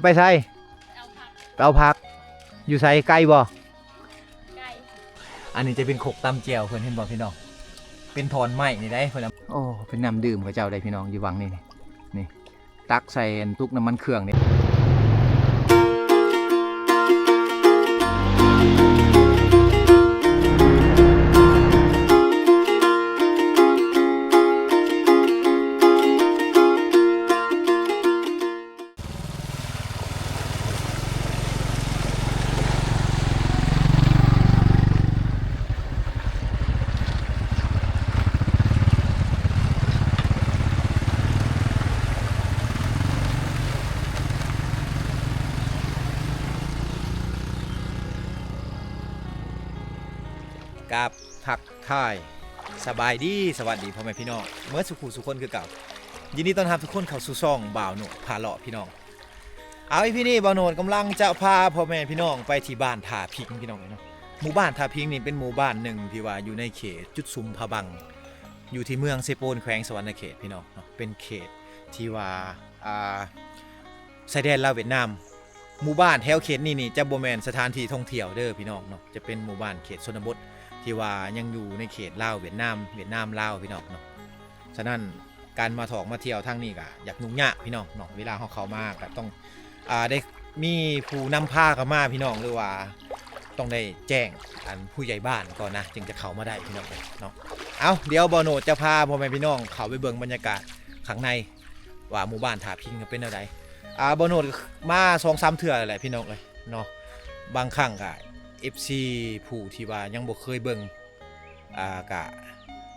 ไปใช่เอาพักอยู่ใส่ไกลบ่อันนี้จะเป็นขกตำเจียวเพื่อนเห็นบ่พี่น้องเป็นทอนไม้นี่ได้เพื่อนโอ้เป็นน้ำดื่มเขาเจ้าได้พี่น้องอยู่วังนี่ตักใส่ตุกน้ำมันเครื่องนี่กับทักทายสบายดีสวัสดีพ่อแม่พี่น้องเมื่อสุขุสุขคนคือเก่ายินดีต้อนรับทุกคนเข้าสู่ช่องบ่าวโหนดพาเลาะพี่น้องเอาพี่นี่บ่าวโหนดกำลังจะพาพ่อแม่พี่น้องไปที่บ้านท่าพิงพี่น้องเนาะหมู่บ้านท่าพิงนี่เป็นหมู่บ้านหนึ่งที่ว่าอยู่ในเขตจุดซุมพะบังอยู่ที่เมืองเซโปนแขวงสวรรณเขตพี่น้องเนาะเป็นเขตที่ว่าชายแดนลาวเวียดนามหมู่บ้านแถวเขตนี่จะบ่แม่นสถานที่ท่องเที่ยวเด้อพี่น้องเนาะจะเป็นหมู่บ้านเขตชนบทที่ว่ายังอยู่ในเขตลาวเวียดนามลาวพี่น้องเนาะฉะนั้นการมาถอกมาเที่ยวทางนี้ก็อยากยุ่งยากพี่น้องเนาะเวลาเขามาก็ต้องได้มีผู้นำพาเข้ามาพี่น้องหรือว่าต้องได้แจ้งผู้ใหญ่บ้านก่อนนะจึงจะเข้ามาได้พี่น้องเนาะเอาเดี๋ยวบ่าวโหนดจะพาพ่อแม่พี่น้องเข้าไปเบิ่งบรรยากาศข้างในว่าหมู่บ้านท่าพิงเป็นอะไรบ่าวโหนดมา 2-3 เทื่อแหละพี่น้องเลยเนาะบางครั้งก็FC ผู้ที่ว่ายังบ่เคยเบิ่งก็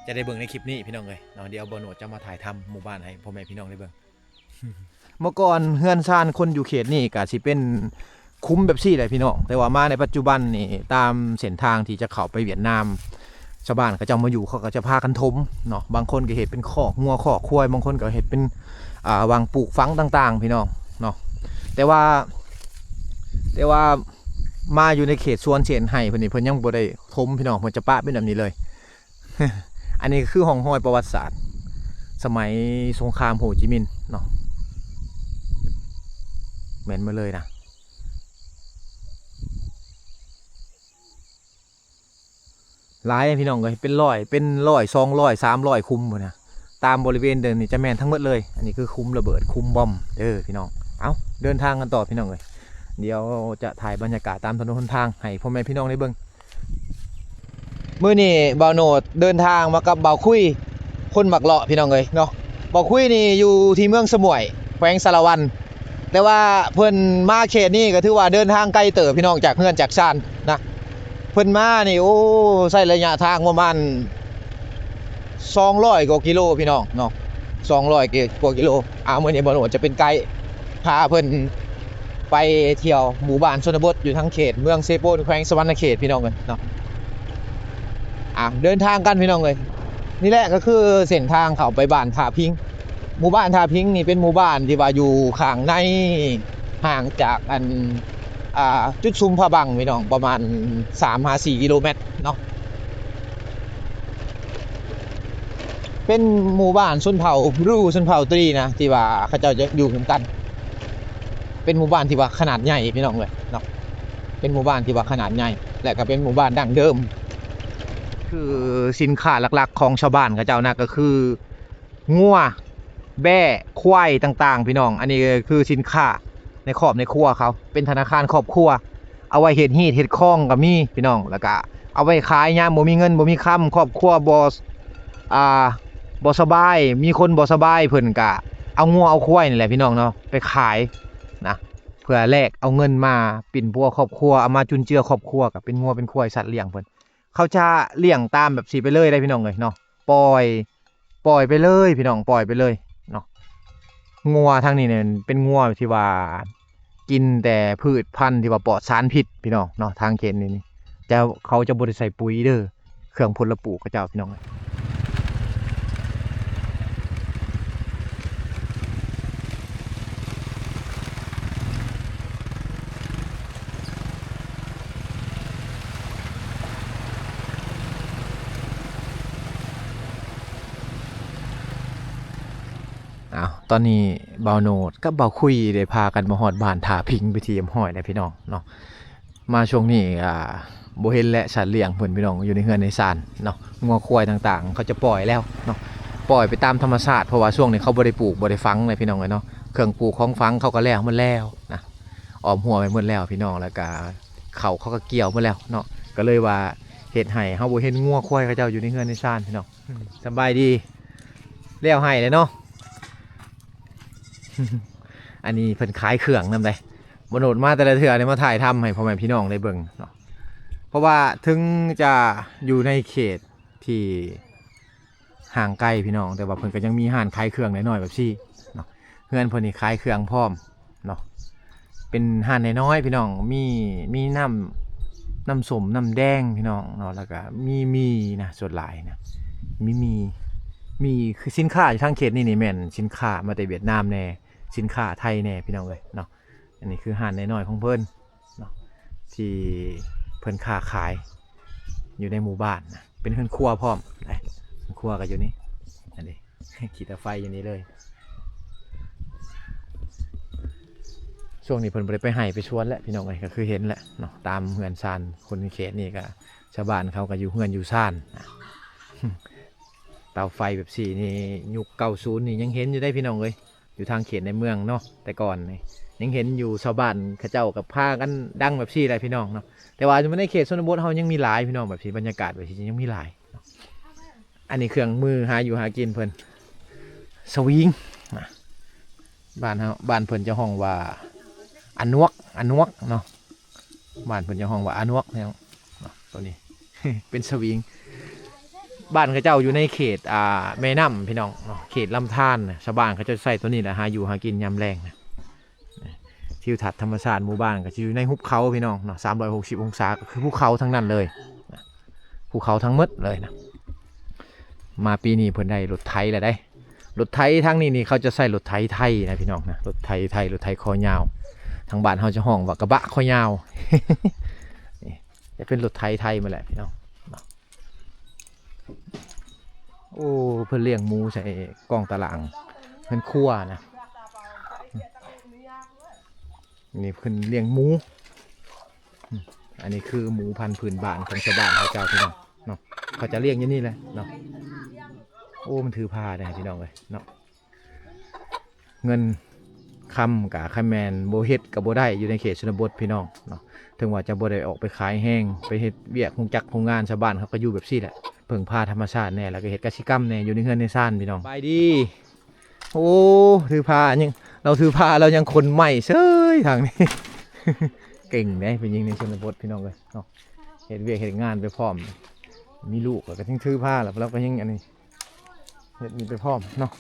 จะได้เบิ่งในคลิปนี้พี่น้องเลยเนาะเดี๋ยวบ่าวโหนดจะมาถ่ายทำหมู่บ้านให้พ่อแม่พี่น้องได้เบิ่ง เมื่อก่อนเฮือนซ่านคนอยู่เขตนี่ก็สิเป็นคุ้มแบบซี่แหละพี่น้องแต่ว่ามาในปัจจุบันนี่ตามเส้นทางที่จะเข้าไปเวียดนามชาวบ้านเขาจะมาอยู่เขาก็จะพากันถมเนาะบางคนก็เฮ็ดเป็นคอกงัวคอกควายบางคนก็เฮ็ดเป็นวางปลูกฝังต่างๆพี่น้องเนาะแต่ว่ามาอยู่ในเขตสวนเสียนไห้เพิ่นนี่เพิ่นยังบ่ได้ทมพี่น้องเพิ่นจะปะเป็นแบบนี้เลย อันนี้คือห้องห้อยประวัติศาสตร์สมัยสงครามโฮจิมินห์เนาะเหม็นมาเลยนะหลายพี่น้องเลยเป็นร้อย200 300คุ้มหมดนะตามบริเวณเดินนี่จะแม่นทั้งหมดเลยอันนี้คือคุ้มระเบิดคุ้มบอมพี่น้องเอาเดินทางกันต่อพี่น้องเลยเดี๋ยวจะถ่ายบรรยากาศตามถนนหนทางให้พ่อแม่พี่น้องได้เบิ่งมื้อนี้บ่าวโหนดเดินทางมากับบ่าวคุยคนหมักเลาะพี่น้องเลยเนาะบ่าวคุยนี่อยู่ที่เมืองสมุยแขวงสารวันแต่ว่าเพิ่นมาเขตนี้ก็ถือว่าเดินทางไกลเติบพี่น้องจากเฮือนจากชานนะเพิ่นมานี่โอ้ใช้ระยะทางประมาณ200กว่ากิโลพี่น้องเนาะ200กว่ากิโลมื้อนี้บ่าวโหนดจะเป็นไกด์พาเพิ่นไปเที่ยวหมู่บ้านชนบทอยู่ทั้งเขตเมืองเซโปนแขวงสวรรณเขตพี่น้องกันเนาะเดินทางกันพี่น้องเลยนี่แหละก็คือเส้นทางเข้าไปบ้านท่าพิงหมู่บ้านท่าพิงนี่เป็นหมู่บ้านที่ว่าอยู่ข้างในห่างจากจุดซุมพะบังพี่น้องประมาณ 3-4 กิโลเมตรเนาะเป็นหมู่บ้านชนเผ่าชนเผ่าตรีนะที่ว่าเขาเจ้าจะอยู่กันเป็นหมู่บ้านที่ว่าขนาดใหญ่พี่น้องเลยเนาะเป็นหมู่บ้านที่ว่าขนาดใหญ่และก็เป็นหมู่บ้านดั้งเดิมคือสินค้าหลักๆของชาวบ้านเขาเจ้านะก็คืองัวแบ่ควายต่างๆพี่น้องอันนี้คือสินค้าในครอบเขาเป็นธนาคารครอบครัวเอาไว้เฮ็ดฮีดเฮ็ดคล้องก็มีพี่น้องแล้วก็เอาไว้ขายยามบ่มีเงินบ่มีค้ำครอบครัวบ่สบายมีคนบ่สบายเพิ่นก็เอางัวเอาควายนี่แหละพี่น้องเนาะไปขายนะเพื่อแลกเอาเงินมาปิ่นปัวครอบครัวเอามาจุนเจือครอบครัวก็เป็นงัวเป็นควายสัตว์เลี้ยงเพิ่นเขาจะเลี้ยงตามแบบสีไปเลยได้พี่น้องเลยเนาะปล่อยไปเลยพี่น้องปล่อยไปเลยเนาะงัวทางนี้เนี่ยเป็นงัวที่ว่ากินแต่พืชพันธุ์ที่ว่าปลอดสารพิษพี่น้องเนาะทางเขตนี้จะเขาจะบ่ได้ใส่ปุ๋ยเด้อเครื่องพ่นระปลูกเขาเจ้าพี่น้อง ตอนนี้เบาโนดกับเบาคุยได้พากันมาฮอดบ้านถาพิงไปที่ยำห้อยนะพี่น้องเนาะมาช่วงนี้บ่เห็นและสัตว์เลี้ยงเพิ่นพี่น้องอยู่ในเฮือนในศาลเนาะงัวควายต่างๆเขาจะปล่อยแล้วเนาะปล่อยไปตามธรรมชาติเพราะว่าช่วงนี้เขาบ่ได้ปลูกบ่ได้ฝังเลยพี่น้องเลยเนาะเครื่องปลูกของฝังเขาก็แล้วหมดแล้วนะออมหัวไปหมดแล้วพี่น้องแล้วก็เขาก็เกี่ยวหมดแล้วเนาะก็เลยว่าเฮ็ดให้เฮาบ่เห็นงัวควายเขาเจ้าอยู่ในเฮือนในศาลพี่น้องสบายดีแล้วให้เลยเนาะ อันนี้เพิ่นขายเครื่องนำได้บ่โนดมาแต่ละเทื่อเนี่ยมาถ่ายทำให้พ่อแม่พี่น้องได้เบิ่งเนาะเพราะว่าถึงจะอยู่ในเขตที่ห่างไกลพี่น้องแต่ว่าเพิ่นก็ยังมีห้านขายเครื่องน้อยๆแบบซี่เนาะเฮือนเพิ่นนี่ขายเครื่องพร้อมเนาะเป็นห้านน้อยๆพี่น้องมีน้ำส้มน้ำแดงพี่น้องเนาะแล้วก็มีนะส่วนหลายนะมีคือสินค้าอยู่ทางเขตนี่แม่นสินค้ามาแต่เวียดนามแน่สินค้าไทยแน่พี่น้องเอ้ยเนาะอันนี้คือห้านน้อยๆของเพิ่นเนาะที่เพิ่นค้าขายอยู่ในหมู่บ้านนะเป็นเฮือนครัวพร้อมนะครัวก็อยู่นี่อันนี้ ขีดตะไฟอยู่นี่เลยช่วงนี้เพิ่นบ่ได้ไปให้ไปชวนแล้วพี่น้องเอ้ยก็คือเห็นแหละเนาะตามเฮือนซานคนในเขตนี่ก็ชาวบ้านเขาก็อยู่เฮือนอยู่ซ่านนะเตาไฟแบบสี่นี่ยุค90นี่ยังเห็นอยู่ได้พี่น้องเลยอยู่ทางเขตในเมืองเนาะแต่ก่อนนี่ยังเห็นอยู่ชาวบ้านเขาเจ้ากับพากันดังแบบสี่อะไรพี่น้องเนาะแต่ว่าในเขตชนบทเขายังมีหลายพี่น้องแบบที่บรรยากาศแบบที่ยังมีหลายอันนี้เครื่องมือหาอยู่หากินเพิ่นสวิงบ้านเพิ่นจะห้องว่าอนวกเนาะบ้านเพิ่นจะห้องว่าอนวกเนี่ยตัวนี้ เป็นสวิงบ้านเขาเจ้าอยู่ในเขตแม่น้ำพี่น้องเขตลำธารชาวบ้านเขาจะใส่ตัวนี้แหละหาอยู่หากินยามแรงนะทิวทัศน์ธรรมชาติหมู่บ้านก็จะอยู่ในหุบเขาพี่น้องเนาะ360องศาก็คือภูเขาทั้งนั้นเลยภูเขาทั้งหมดเลยนะมาปีนี้เพิ่นได้รถไถแหละได้รถไถทางนี้นี่เขาจะใส่รถไถไทยนะพี่น้องนะรถไถคอยาวทางบ้านเขาจะห้องว่ากระบะคอยาว จะเป็นรถไถมาแหละพี่น้องโอ้เพิ่นเลี้ยงหมูใส่กล่องตารางเพิ่นคั่วนะนี่เพิ่นเลี้ยงหมูอันนี้คือหมูพันธุ์พื้นบ้านของชาวบ้านเขาเจ้าพี่น้องเนาะเขาจะเลี้ยงอย่างนี้เลยเนาะโอ้มันถือผ้าได้พี่น้องเลยเนาะเงินคำกับคำแมนโบเฮ็ดกับโบได้อยู่ในเขตชนบทพี่น้องเนาะถึงว่าจะโบได้ออกไปขายแห้งไปเฮ็ดเวียกคงจักคงงานชาวบ้านเขาก็อยู่แบบซี่แหละเพิ่งพาธรรมชาติแน่แล้วก็เฮ็ดกสิกรรมแน่อยู่ในเฮือนในซ่านพี่น้องไปดีโอ้ถือผ้ายังเราถือผ้าเรายังคนใหม่เซ้ยทางนี้ เก่งได้เป็นยิงในชนบทพี่น้องเลยเนาะเฮ็ดเวียกเฮ็ดงานไปพร้อมมีลูกก็ทิ้งถือผ้าแล้วเราก็ยังอันนี้เฮ็ดมีไปพร้อมเนาะ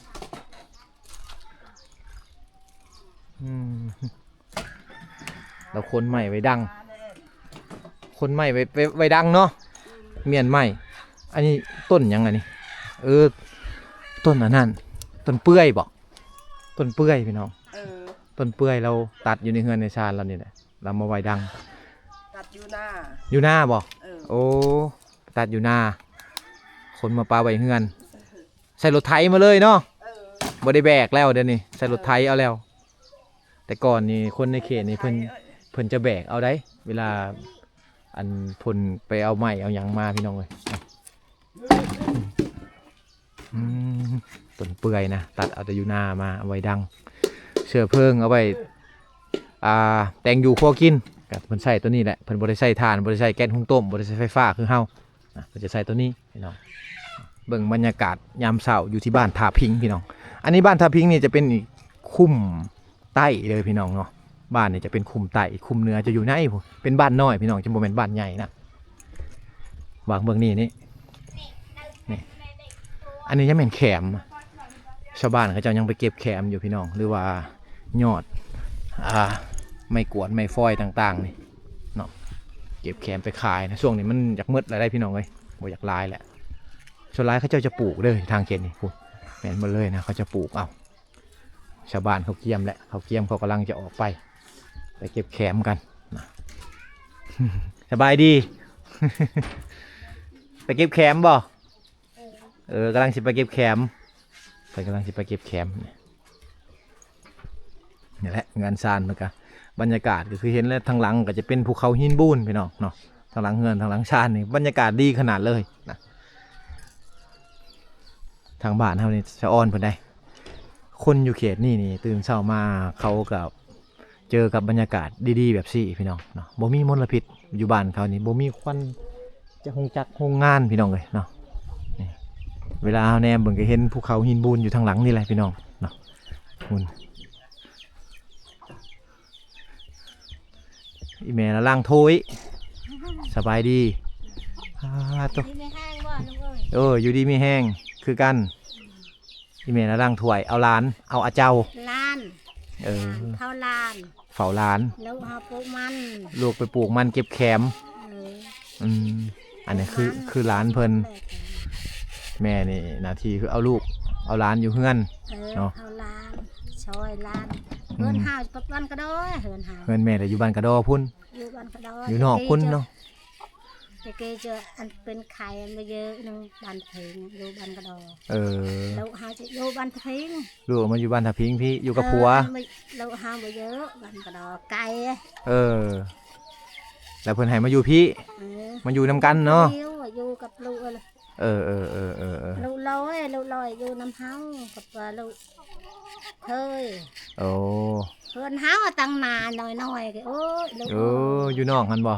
เราคนใหม่ไว้ดังคนใหม่ไว้ดังเนาะเมียนใหม่อันนี้ต้นยังไงนี่ต้นอันนั้นต้นเปื่อยบอกต้นเปื่อยพี่น้องต้นเปื่อยเราตัดอยู่ในเฮือนในชาญเรานี่แหละเรามาไว้ดังตัดอยู่หน้าบอกโอ้ตัดอยู่หน้าคนมาปาไว้เฮือนใส่รถไถมาเลยเนาะบ่ได้แบกแล้วเดี๋ยวนี้ใส่รถไถเอาแล้วแต่ก่อนนี่คนในเขตนี่เพิ่นจะแบกเอาได้เวลาอันพลไปเอาไม้เอาหยังมาพี่น้องเลยต้นเปื่อยนะตัดเอาแต่อยู่หน้ามาเอาไว้ดังเชื้อเพลิงเอาไว้แตงอยู่ครัวกินกับเพิ่นใส่ตัวนี้แหละเพิ่นบ่ได้ใส่ถ่านบ่ได้ใส่แก๊สหุงต้มบ่ได้ใส่ไฟฟ้าคือเฮาเพิ่นจะใส่ตัวนี้พี่น้องเบิ่งบรรยากาศยามเช้าอยู่ที่บ้านท่าพิงพี่น้องอันนี้บ้านท่าพิงนี่จะเป็นอีกคุ้มใต้เลยพี่น้องเนาะบ้านนี่จะเป็นคุมใต้คุมเหนือจะอยู่ในเป็นบ้านน้อยพี่น้องจะบ่แม่นบ้านใหญ่นะวางเบื้องนี้นี่อันนี้จะเป็นแขมชาวบ้านเขาจะยังไปเก็บแขมอยู่พี่น้องหรือว่ายอดไม่กวดไม่ฟอยต่างๆนี่เนาะเก็บแขมไปขายนะช่วงนี้มันอยากมืดอะไรได้พี่น้องเลยบ่อยากลายแหละส่วนลายเขาจะปลูกเลยทางเขตนี่พูดแม่นหมดเลยนะเขาจะปลูกเอาชาวบ้านเขาเกี่ยมแหละเขาเกี่ยมเขากำลังจะออกไปเก็บแขมกันนะสบายดี ไปเก็บแขมบ่กำลังสิไปเก็บแขมไปกำลังสิไปเก็บแขม นี่แหละงานซานมันก็บรรยากาศก็คือเห็นแล้วทางหลังก็จะเป็นภูเขาหินบูนพี่น้องเนาะทางหลังเงินทางหลังชานนี่บรรยากาศดีขนาดเลยนะทางบ้านเฮานี่จะอ่อนเพิ่นได้คนอยู่เขตนี่ตื่นเช้ามาเขากับเจอกับบรรยากาศดีๆแบบสี่พี่น้องเนาะบ่มีมลพิษอยู่บ้านเขานี่บ่มีควันจะคงจักโรงงานพี่น้องเลยเนาะนี่เวลาเฮาแนมเบิ่งก็เห็นภูเขาหินบูนอยู่ทางหลังนี่แหละพี่น้องเนาะคุณอีเมลล่างโถยสบายดีตัวอยู่ดีมีแห้งคือกันอีเมลล่างถ้วยเอาล้านเอาอาเจ้าล้านเท่าล้านเฝ้าล้านแล้วหาปลูกมันลูกไปปลูกมันเก็บแคมอันนี้คือล้านเพิ่นแม่นี่หน้าที่คือเอาลูกเอาล้านอยู่เฮือนเนาะเอาล้านชอยล้านเฮือนหาปักบ้านกระดอเฮือนแม่แต่อยู่บ้านกระดอพุ่นอยู่บ้านกระดออยู่นอกพุ่นเนาะจะเกจะอันเป็นไข่อันมาเยอะนึงบ้านเพลงอยู่บ้านกระดอแล้วหาจะอยู่บ้านเพลงลูกมาอยู่บ้านทับพิงพี่อยู่กับผัวแล้วหามาเยอะบ้านกระดอไก่แล้วเพิ่นให้มาอยู่พี่มาอยู่นำกันเนาะอยู่กับลูกเลยลูกลอยอยู่น้ำเฮากับลูกเคยเพื่อนเฮาตั้งนาหน่อยๆโอ้อยู่นอกหันบ่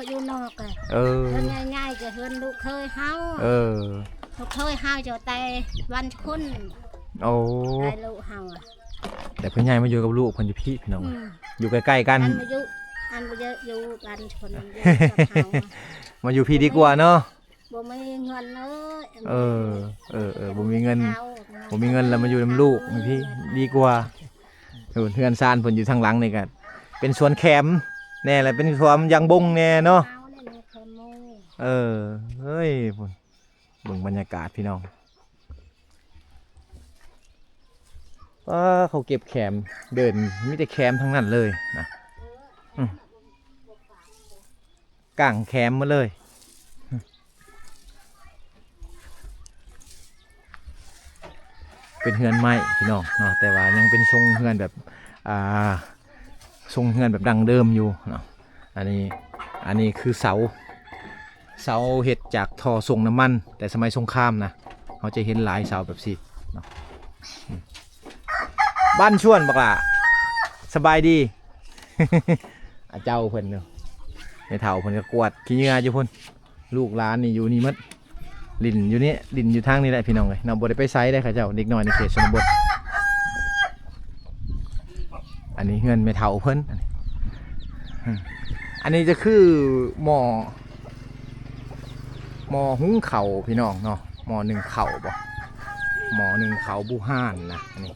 อยู่นอกเพื่อนง่ายๆก็เพื่อนลูกเคยเฮาลูกเคยเฮาจะแต่วันคุณได้ลูกเฮาแต่เพื่อนใหญ่มาอยู่กับลูกเพื่อนอยู่พี่น้องอยู่ใกล้ๆกันอันมาอยู่กันคนมาอยู่พี่ดีกว่าเนาะบ่มีเงินเลยบ่มีเงินแล้วมาอยู่กับลูกพี่ดีกว่าเพื่อนซานเพิ่นอยู่ทางหลังนี่ก็เป็นสวนแคมแน่แหละเป็นความยังบงแน่เนาะเฮ้ยเบิ่งบรรยากาศพี่น้องเขาเก็บแคมเดินมีแต่แคมทั้งนั้นเลยนะก่างแคมมาเลยเป็นเฮือนไม้พี่น้องเนาะแต่ว่ายังเป็นทรงเฮือนแบบทรงเฮือนแบบดังเดิมอยู่เนาะอันนี้คือเสาเห็ดจากท่อส่งน้ำมันแต่สมัยสงครามนะเขาจะเห็นหลายเสาแบบสิเนาะบ้านชวนบักล่ะสบายดี เจ้าเพิ่นเนาะในเถาเพิ่นก็กวดขี้เหงื่ออยู่พุ่นลูกหลานนี่อยู่นี่มัดลินอยู่นี่ลินอยู่ทางนี้แหละพี่น้องเลยนำบทไปไซด์ได้ค่ะเจ้าเด็กน้อยในเขตชนบทอันนี้เฮือนไม่เถาเพิ่นอันนี้จะคือหม้อหุงเข่าพี่น้องเนาะหม้อหนึ่งเข่าบ่หม้อหนึ่งเข่าบูฮานนะอันนี้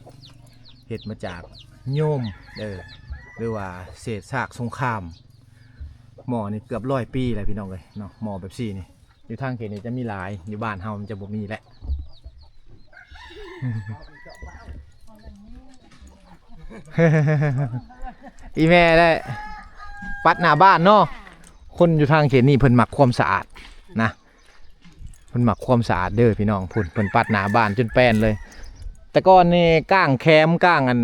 เห็ดมาจากโยมหรือว่าเศษซากสงครามหม้อนี่เกือบ100 ปีแล้วพี่น้องเลยเนาะหม้อแบบซี่นี่อยู่ทางเขตนี่จะมีหลายอยู่บ้านเฮามันจะบ่มีแหละอีแม่ได้ปัดหน้าบ้านเนาะคนอยู่ทางเขตนี่เพิ่นมักความสะอาดนะเพิ่นมักความสะอาดเด้อพี่น้องเพิ่นปัดหน้าบ้านจนแป้นเลยแต่ก่อนนี่ก้างแคมก้างอัน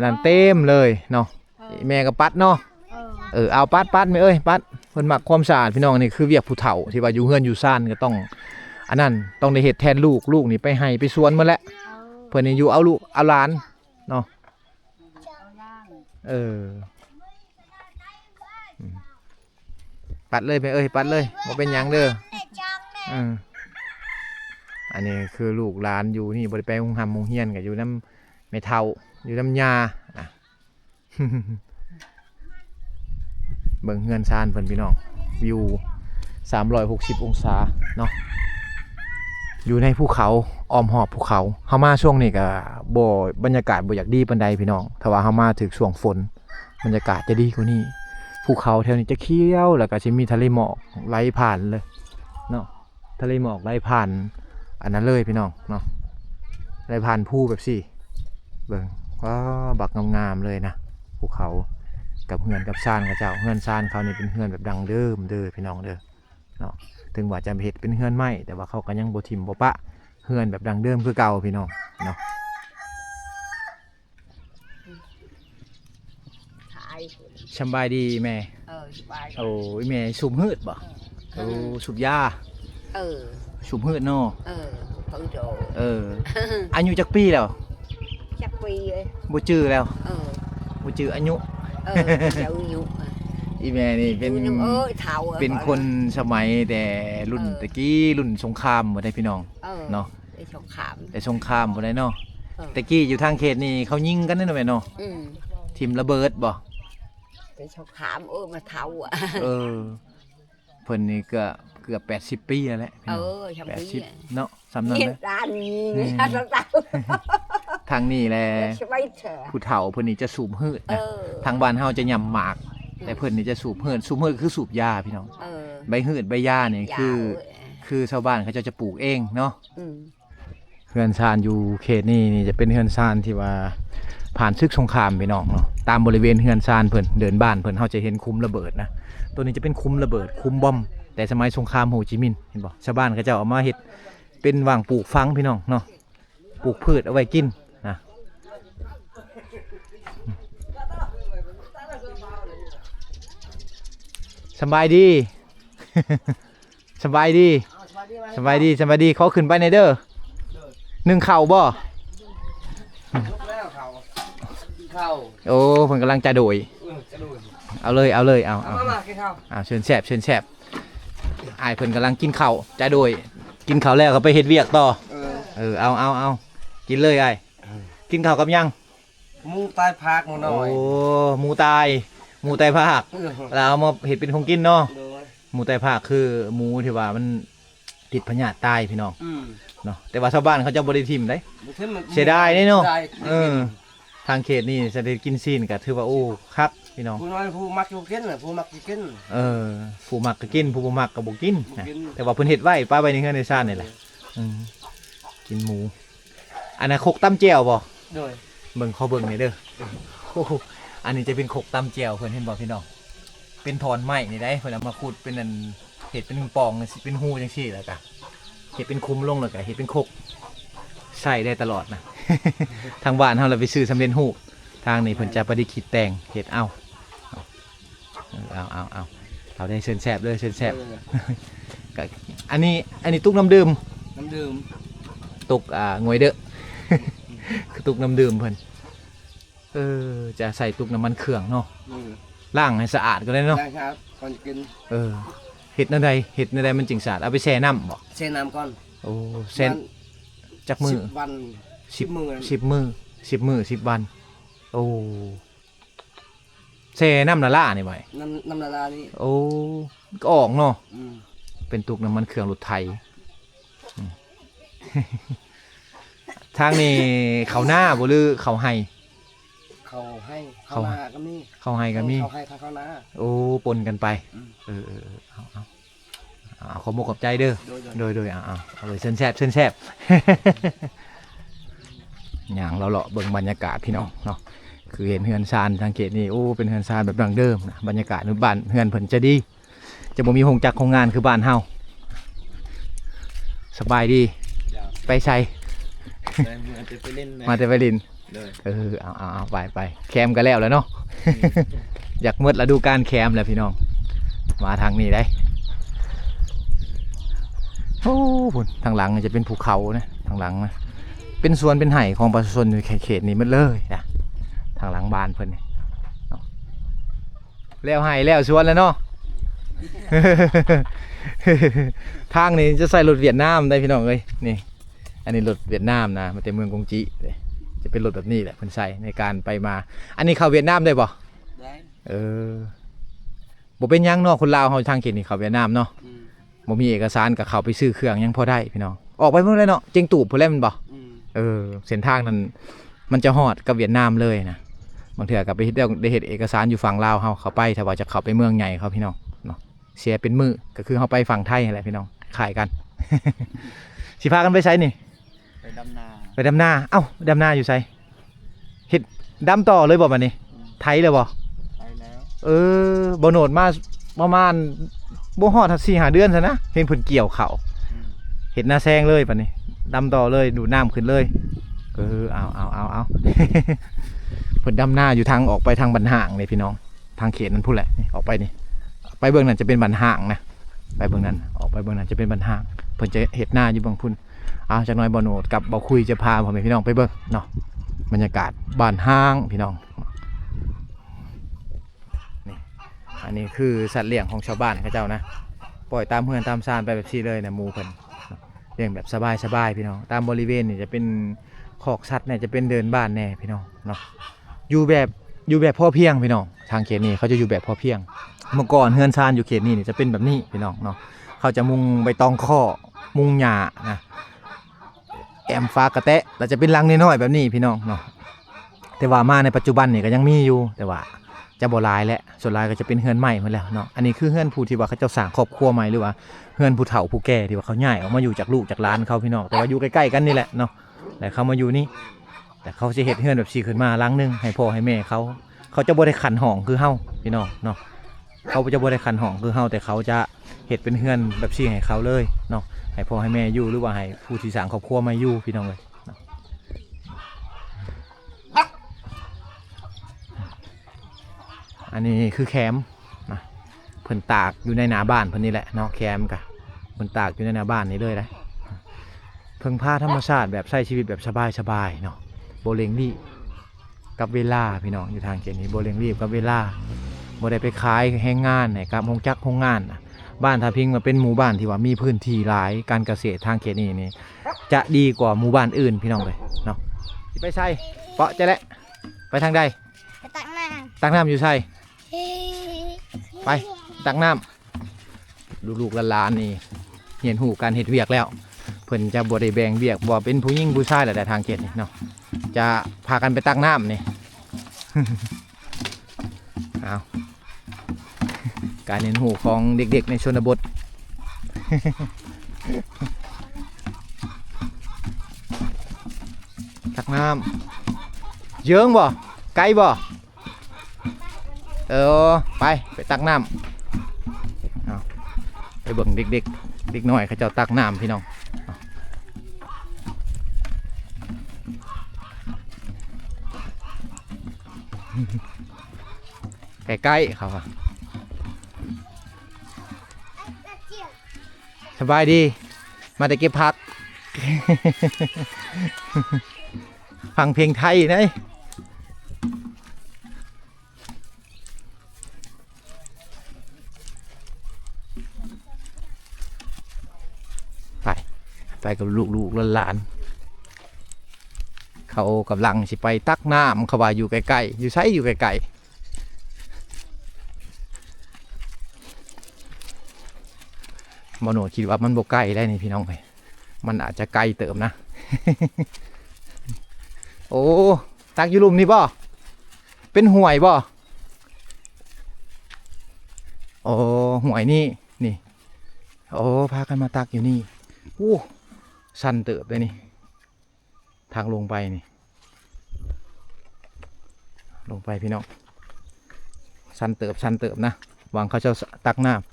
นั้นเต็มเลยเนาะแม่ก็ปัดเนาะเอาปัดไม่ปัดเพิ่นมักความสะอาดพี่น้องนี่คือเวียกผู้เฒ่าที่ว่าอยู่เฮือนอยู่ซ่านก็ต้องอันนั้นต้องได้เฮ็ดแทนลูกนี่ไปให้ไปสวนมาแล้วเพิ่นนี่อยู่เอาลูกเอาหลานเนาะปัดเลยไปปัดเลยบ่เป็นหยังเด้ออันนี้คือลูกหลานอยู่นี่บ่ได้ไปโรงเรียนก็อยู่นำแม่เฒ่าอยู่นำย่าเบิ่งเฮือนซานเพิ่นพี่น้องวิว360องศาเนาะอยู่ในภูเขาอ้อมหอบภูเขาเฮามาช่วงนี้ก็บรรยากาศบ่อยากดีปานใดพี่น้องถ้าว่าเฮามาถึงช่วงฝนบรรยากาศจะดีกว่านี้ภูเขาแถวนี้จะเขียวแล้วก็สิมีทะเลหมอกไหลผ่านเลยเนาะทะเลหมอกไหลผ่านอันนั้นเลยพี่น้องเนาะไหลผ่านภูแบบสิเบิ่งบักงามๆเลยนะภูเขากับเฮือนกับซ่านกับเจ้าเฮือนซ่านเขานี่เป็นเฮือนแบบดังเดิมพี่น้องเด้อเนาะถึงว่าจะเฮ็ดเป็นเฮือนไม้แต่ว่าเขาก็ยังบ่ทิ่มบ่ปะเฮือนแบบดังเดิมคือเก่าพี่น้องเนาะ สบายดีแม่ สบาย โอ้ยแม่สูบหืดบ่โอ้สูบยาสูบหืดเนาะพึ่งโดอายุจักปีแล้ว จักปีเลยบ่จื้อแล้วบ่จื้ออายุเจ้าอยู่อีแม่นี่เป็นคนสมัยแต่รุ่นตะกี้รุ่นสงครามบ่ได้พี่น้องเนาะแต่สงครามบ่ได้เนาะตะกี้อยู่ทางเขตนี่เขายิงกันนั่นแหละเนาะทิ่มระเบิดบ่เป็นสงครามมาเฒ่าอ่ะเพิ่นนี่ก็เกือบ80ปีแล้วแหละ80เนาะสำนั้นนะด้านนี้ทางนี้แหละผู้เฒ่าเพิ่นนี่จะสูบหืดนะทางบ้านเฮาจะยำหมากแต่เพิ่นนี่จะสูบหืดคือสูบยาพี่น้องใบหืดใบยานี่คือชาวบ้านเขาจะปลูกเองเนาะเฮือนซานอยู่เขตนี้นี่จะเป็นเฮือนซานที่ว่าผ่านศึกสงครามพี่น้องเนาะตามบริเวณเฮือนซานเพิ่นเดินบ้านเพิ่นเฮาจะเห็นคุ้มระเบิดนะตัวนี้จะเป็นคุ้มระเบิดคุ้มบอมแต่สมัยสงครามโฮจิมินห์เห็นบ่ชาวบ้านเขาจะเอามาเฮ็ดเป็นว่างปลูกฟังพี่น้องเนาะปลูกพืชเอาไว้กินนะสบายดี สบายดีเขาขึ้นไปในเด้อนึ่งข้าวบ่โอ้เพิ่นกำลังจะโดยเอาเลยเอาเชิญแซ่บอายเพิ่นกำลังกินข้าวจะโดยกินข้าวแล้วก็ไปเฮ็ดเวียกต่อเอากินเลยไอ้กินข้าวกับยังหมูตายภาคหมูน้อยโอ้หมูตายภาคแล้วเอามาเฮ็ดเป็นของกินเนาะหมูตายภาคคือหมูที่ว่ามันติดพยาธิตายพี่น้องเนาะแต่ว่าชาวบ้านเขาจะบ่ได้ทิ่มได้เสียดายเนาะทางเขตนี่จะได้กินซีนก็ถือว่าโอ้ครับพี่น้องผู้น้อยผู้มักกินผู้มักกินผู้มักก็กินผู้บ่มักก็บ่กินแต่ว่าเพิ่นเฮ็ดไว้ป้าไว้ในเฮือนในซ่านนี่แหละกินหมูอันนั้นคกตำแจ่วบ่โดยเบิ่งเขาเบิ่งนี่เด้อโอ้อันนี้จะเป็นคกตำแจ่วเพิ่นเห็นบ่พี่น้องเป็นถอนไม้นี่ได้เพิ่นเอามาขุดเป็นอันเฮ็ดเป็นปองสิเป็นหูจังซี่แล้วก็เฮ็ดเป็นคุมลงแล้วก็เฮ็ดเป็นคกใส่ได้ตลอดนะ ทางบ้านเราไปซื้อสำเร็จรูปทางนี้เพิ่นจะประดิษฐ์ขีดแต่งเห็ดเอาได้เชิญแซ่บเลยเชิญแซ่บอันนี้ตุกน้ำดื่มตุกงวยเด้อ คือตุกน้ำดื่มเพิ่นจะใส่ตุกน้ำมันเครื่องเนาะล้างให้สะอาดก็ได้เนาะครับก่อนกินเห็ดนั่นใดมันจึงสะอาดเอาไปแช่น้ำบ่แช่น้ำก่อนโอ้แช่จักมือ10 วัน10 วันโอ้แช่น้ำละล่านี่ไว้น้ำละลานี่โอ้ก็ออกเนาะเป็นตุกน้ำมันเครื่องรถไถทางนี้เขาหน้าบ่หรือเขาให้เขานาก็มีเขาให้ก็มีเขานาโอ้ปนกันไปเอาขอบอกขอบใจเด้อโดยเอาเลยเชิญแซ่บอย่างเราเลาะเบิ่งบรรยากาศพี่น้องเนาะคือเห็นเฮือนซานทางเขตนี่โอ้เป็นเฮือนซานแบบดั้งเดิมนะบรรยากาศบ้านเฮือนเพิ่นจะดีจะบ่มีโรงจักรโรงงานคือบ้านเฮาสบายดีไปใส่มาแต่ไปลินเอาไปแคมกันแล้วเนาะอยากมืดแล้วดูการแคมแล้วพี่น้องมาทางนี้ได้โอ้พุ่นทางหลังจะเป็นภูเขานะทางหลังนะเป็นสวนเป็นไห่ของประชาชนในเขตนี้มันเลยนะทางหลังบ้านเพิ่นนี่แล้วไห่แล้วสวนแล้วเนาะ ทางนี้จะใส่รถเวียดนามได้พี่น้องเลยนี่อันนี้รถเวียดนามนะมาจากเมืองกงจีจะเป็นรถแบบนี้แหละเพิ่นใส่ในการไปมาอันนี้เข้าเวียดนามได้ป่ะได้บ่เป็นยังเนาะคนลาวเขาทางเขตนี่เข้าเวียดนามเนาะบ่มีเอกสารกับเขาไปซื้อเครื่องยังพอได้พี่น้องออกไปเมื่อไรเนาะเจงตูบพอแล้วมันบ่เส้นทางนั้นมันจะฮอดกับเวียดนามเลยนะบางเถื่อกับไปได้เห็นเอกสารอยู่ฝั่งลาวเขาไปถ้าว่าจะเข้าไปเมืองใหญ่เขาพี่น้องเนาะเสียเป็นมือก็คือเขาไปฝั่งไทยอะไรพี่น้องขายกัน สิพากันไปไสนี่ไปดำนาเอ้าดำนาอยู่ไสเฮ็ดดำต่อเลยบ่บัดนี้ไทยเลยบ่ไทยแล้วบ่โนดมาประมาณบ่ฮอด 4-5 เดือนซะนะเห็นเพิ่นเกี่ยวข้าวเฮ็ดนาแซงเลยบัดนี้ดำต่อเลยดูน้ำขึ้นเลยเอา เพิ่นดำหน้าอยู่ทางออกไปทางบันห่างเลยพี่น้อง ทางเขตนั้นพูดแหละนี่ออกไปนี่ไปเบื้องนั้นจะเป็นบันห่างนะไปเบื้องนั้นออกไปเบื้องนั้นจะเป็นบันห่างเพิ่นจะเห็ดหน้าอยู่บางพุ่นเอาจากน้อยบ่โนดกับบ่คุยจะพาพ่อแม่พี่น้องไปเบิ่งเนาะบรรยากาศบ้านห้างพี่น้องนี่อันนี้คือสัตว์เลี้ยงของชาวบ้านเขาเจ้านะปล่อยตามเฮือนตามซานไปแบบนี้เลยนะหมู่เพิ่นเลี้ยงแบบสบายๆพี่น้องตามบริเวณนี่จะเป็นคอกสัตว์เนี่ยจะเป็นเดินบ้านแน่พี่น้องเนาะอยู่แบบพอเพียงพี่น้องทางเขตนี้เขาจะอยู่แบบพอเพียงเมื่อก่อนเฮือนซานอยู่เขตนี้จะเป็นแบบนี้พี่น้องเนาะเขาจะมุงใบตองข้อมุงหญ้านะแอมฟ้ากระแตะเราจะเป็นรังน้อยๆแบบนี้พี่น้องเนาะแต่ว่ามาในปัจจุบันนี่ก็ยังมีอยู่แต่ว่าจะบ่หลายแล้วส่วนหลายก็จะเป็นเฮือนใหม่หมดแล้วเนาะอันนี้คือเฮือนผู้ที่ว่าเขาเจ้าสร้างครอบครัวใหม่หรือว่าเฮือนผู้เฒ่าผู้แก่ที่ว่าเขาย้ายออกมาอยู่จากลูกจากหลานเขาพี่น้องแต่ว่าอยู่ใกล้ๆกันนี่แหละเนาะแต่เขามาอยู่นี่แต่เขาจะเฮ็ดเฮือนแบบซี่ขึ้นมาหลังนึงให้พ่อให้แม่เขาจะบ่ได้ขันห้องคือเฮาพี่น้องเนาะเขาจะบ่ได้ขันห้องคือเฮาแต่เขาจะเฮ็ดเป็นเฮือนแบบซี่ให้เขาเลยเนาะให้พ่อให้แม่อยู่หรือว่าให้ผู้ที่สร้างครอบครัวมาอยู่พี่น้องเลยอันนี้คือแคมป์นะเพิ่นตากอยู่ในหน้าบ้านเพิ่นนี่แหละเนาะแคมป์กะเพิ่นตากอยู่ในหน้าบ้านนี่เลยนะเพิ่งพาธรรมชาติแบบใช้ชีวิตแบบสบายๆเนาะโบเร่งรีบกับเวลาพี่น้องอยู่ทางเขตนี้โบเร่งรีบกับเวลาบ่ได้ไปขายแรงงานให้กับโรงจักรโรงงานนะบ้านทาพิงมาเป็นหมู่บ้านที่ว่ามีพื้นที่หลายการเกษตรทางเขตนี้นี่จะดีกว่าหมู่บ้านอื่นพี่น้องเลยเนาะไปใส่เปาะจะแหละไปทางใดไปตักน้ำ ตักน้ำอยู่ใส่ไปตักน้ำลูกๆหลานๆนี่เห็นหูการเห็ดเวียกแล้วเพิ่นจะบ่ได้แบ่งเวียกบ่เป็นผู้หญิงผู้ชายแต่ทางเขตนี่เนาะจะพากันไปตักน้ำนี่ เอาการเห็นหูของเด็กๆในชนบท ตักน้ำเยิ้งบ่ไกลบ่ไปตักน้ำเอาไปเบิ่งเด็กน้อยเขาเจ้าตักน้ำพี่น้องใกล้ๆเขาสบายดีมาแต่เก็บผัก ฟังเพลงไทยนะไปกับลูกๆหลานๆเขากำลังสิไปตักน้ำเขาว่าอยู่ใกล้ๆอยู่ไสอยู่ใกล้ๆมโนคิดว่ามันบ่ใกล้ได้นี่พี่น้องไปมันอาจจะไกลเติมนะ โอ้ตักอยู่ลุ่มนี่บ่เป็นห่วยบ่โอ้ห่วยนี่โอ้พากันมาตักอยู่นี่โอ้สั้นเติบเลยนี่ทางลงไปนี่ลงไปพี่น้องสั้นเติบนะหวังเขาจะตักน้ำ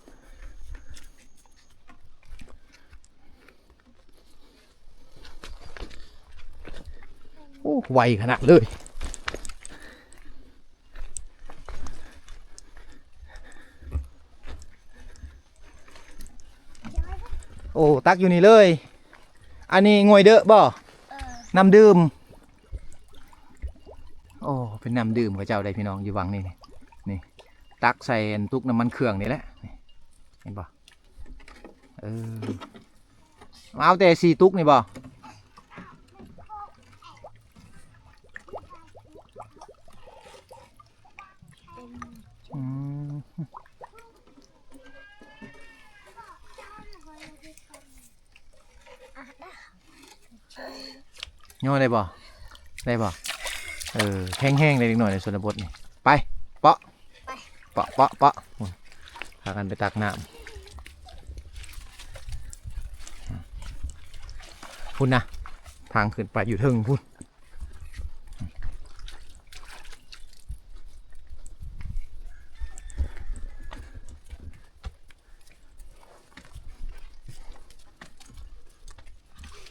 โอ้ไวขนาดเลยโอ้ตักอยู่นี่เลยอันนี้งวยเด้อบ่น้ำดื่มโอ้เป็นน้ำดื่มกับเจ้าได้พี่น้องอยู่วังนี่ตักใส่ตุกน้ำมันเครื่องนี่แหละเห็นบ่เอาแต่4 ตุกนี่บ่ย่อได้บ่แห้งๆเลยนิดหน่อยในชนบทนี่ไปเปาะพากันไปตักน้ำพุ่นนะทางขึ้นไปอยู่เทิงพุ่น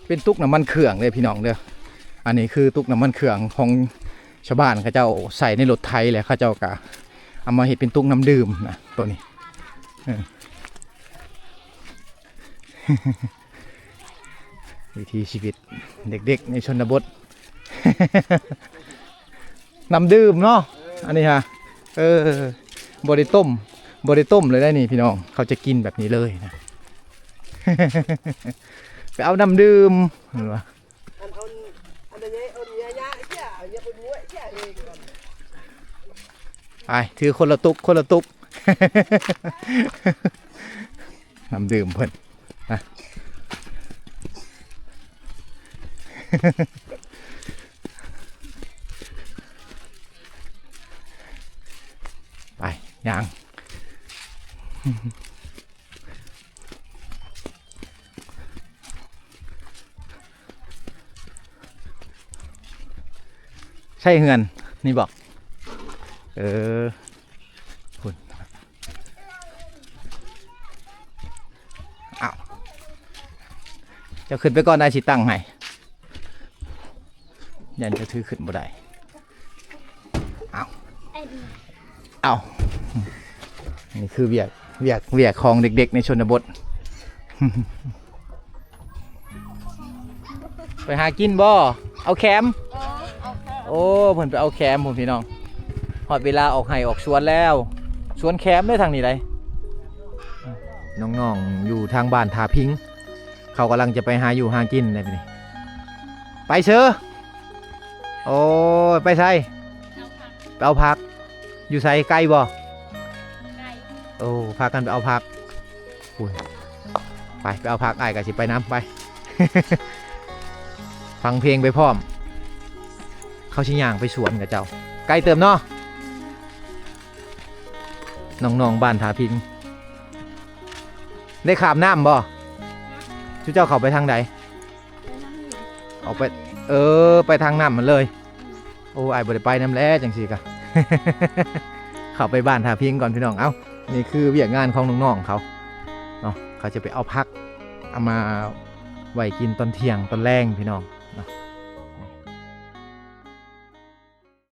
เป็นตุกน้ำมันเครื่องเลยพี่น้องเด้ออันนี้คือตุกน้ำมันเครื่องของชาวบ้านเขาเจ้าใส่ในรถไถแหละเขาเจ้ากะ เอามาเห็ดเป็นตุกน้ำดื่มนะตัวนี้วิถีชีวิตเด็กๆในชนบท น้ำดื่มเนาะอันนี้ฮะบริต้มเลยได้นี่พี่น้องเขาจะกินแบบนี้เลยนะ ไปเอาน้ำดื่มเห็นปะไปถือคนละตุก น้ำดื่มเพิ่นนะ ไปย่างใช่เฮือนนี่บอกคุณอ้าวจะขึ้นไปก่อนได้ชิตั้งให้ยันจะถือขึ้นบ่ได้อ้าวนี่คือเวียกของเด็กๆในชนบท ไปหากินบ่เอาแคมโอ้เพิ่นไปเอาแคมผมพี่น้องหอดเวลาออกไห้ออกสวนแล้วสวนแคมได้ทางนี้เลยน้องๆอยู่ทางบ้านทาพิงเขากำลังจะไปหาอยู่หากินได้ไปนี่ไปเชอโอ้ไปใส่ไปเอาผักอยู่ใส่ใกล้บ่โอ้พากันไปเอาผักไปเอาผักไอ้กับสิไปน้ำไป ฟังเพลงไปพร้อมเข้าชิย่างไปสวนกับเจ้าไกลเติมเนาะน้องๆบ้านทาพิงได้ขามน้ำบ่ชูเจ้าเขาไปทางใดออกไปไปทางน้ำมันเลยโอ้ไอ้บ่ได้ไปน้ำแล้วจังสิกะ เขาไปบ้านทาพิงก่อนพี่น้องเอ้านี่คือเวียกงานของน้องๆเขาเนาะเขาจะไปเอาพักเอามาไว้กินตอนเที่ยงตอนแรงพี่น้องเนาะ